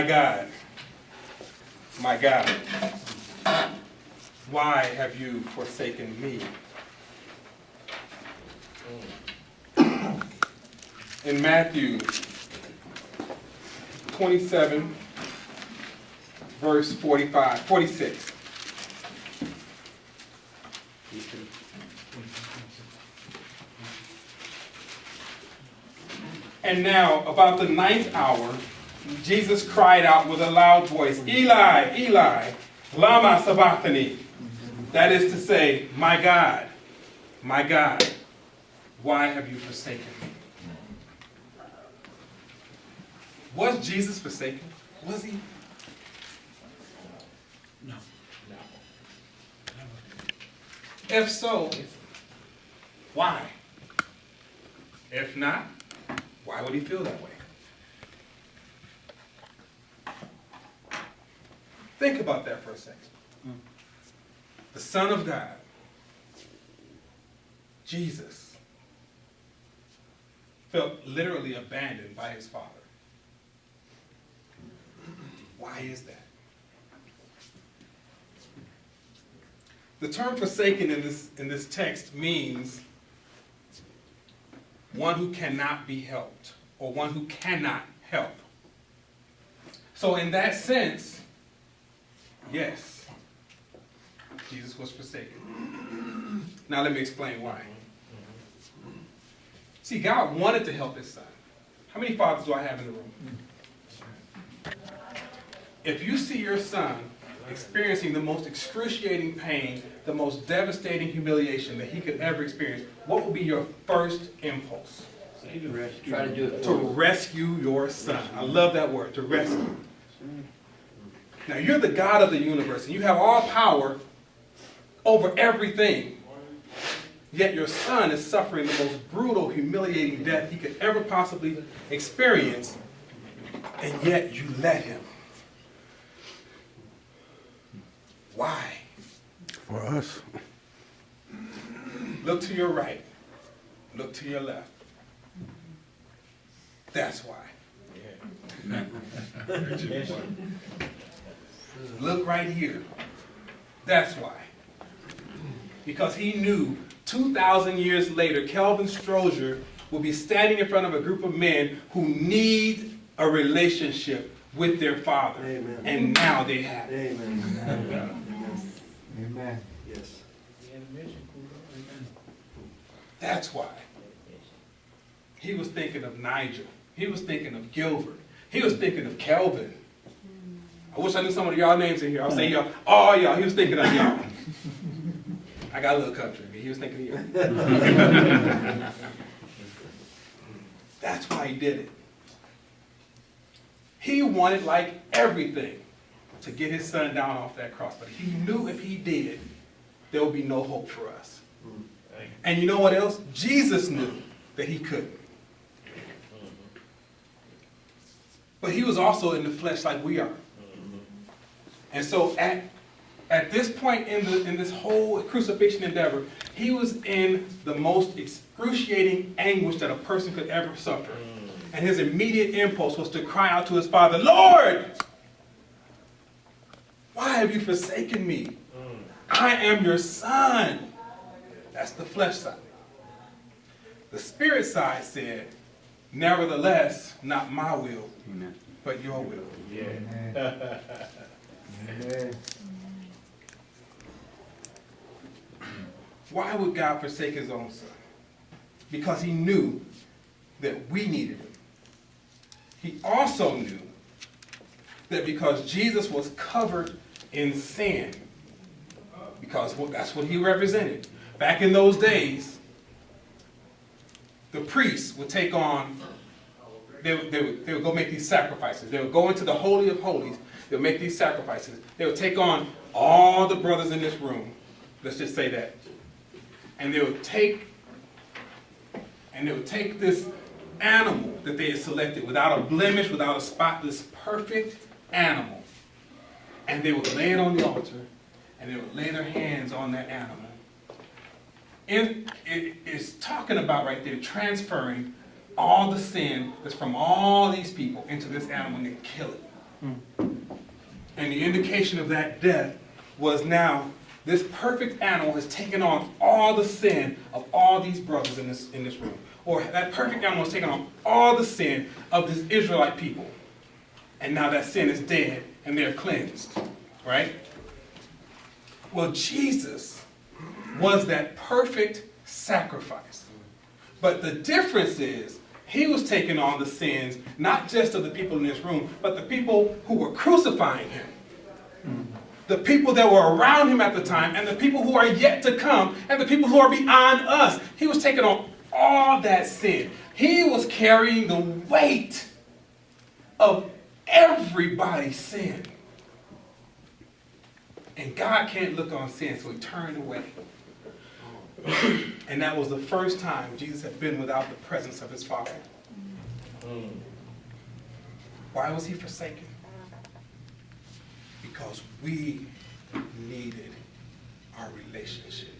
God, my God, why have you forsaken me? In Matthew 27, verse 46. And now, about the ninth hour, Jesus cried out with a loud voice, Eli, Eli, lama sabachthani. That is to say, my God, why have you forsaken me? Was Jesus forsaken? Was he? No. If so, why? If not, why would he feel that way? Think about that for a second. The Son of God, Jesus, felt literally abandoned by his Father. Why is that? The term forsaken in this text means one who cannot be helped, or one who cannot help. So in that sense, yes, Jesus was forsaken. Now let me explain why. See, God wanted to help his son. How many fathers do I have in the room? If you see your son experiencing the most excruciating pain, the most devastating humiliation that he could ever experience, what will be your first impulse? Try to do it. To rescue your son. I love that word, to rescue. Now, you're the God of the universe, and you have all power over everything. Yet your son is suffering the most brutal, humiliating death he could ever possibly experience, and yet you let him. Why? For us. Look to your right. Look to your left. That's why. Look right here. That's why. Because he knew 2,000 years later, Kelvin Strozier will be standing in front of a group of men who need a relationship with their Father. Amen. And now they have it. Amen. Amen. Yes. That's why. He was thinking of Nigel. He was thinking of Gilbert. He was thinking of Kelvin. I wish I knew some of y'all names in here. I'll say y'all. Oh, y'all. He was thinking of y'all. I got a little country, but he was thinking of y'all. That's why he did it. He wanted, like everything, to get his son down off that cross. But he knew if he did, there would be no hope for us. And you know what else? Jesus knew that he couldn't. But he was also in the flesh like we are. And so at this point in this whole crucifixion endeavor, he was in the most excruciating anguish that a person could ever suffer. And his immediate impulse was to cry out to his Father, Lord, why have you forsaken me? I am your son. That's the flesh side. The spirit side said, nevertheless, not my will, but your will. Amen. Why would God forsake his own son? Because he knew that we needed him. He also knew that because Jesus was covered in sin, because that's what he represented. Back in those days, the priests would take on, they would go make these sacrifices. They would go into the Holy of Holies. They would make these sacrifices. They would take on all the brothers in this room. Let's just say that. And they would take this animal that they had selected without a blemish, without a spot, this perfect animal. And they would lay it on the altar, and they would lay their hands on that animal. And it's talking about right there transferring all the sin that's from all these people into this animal and they kill it. And the indication of that death was now this perfect animal has taken on all the sin of all these brothers in this room. Or that perfect animal has taken on all the sin of this Israelite people. And now that sin is dead and they're cleansed. Right? Well, Jesus was that perfect sacrifice. But the difference is, he was taking on the sins, not just of the people in this room, but the people who were crucifying him. The people that were around him at the time, and the people who are yet to come, and the people who are beyond us. He was taking on all that sin. He was carrying the weight of everybody's sin. And God can't look on sin, so he turned away. And that was the first time Jesus had been without the presence of his Father. Why was he forsaken? Because we needed our relationship.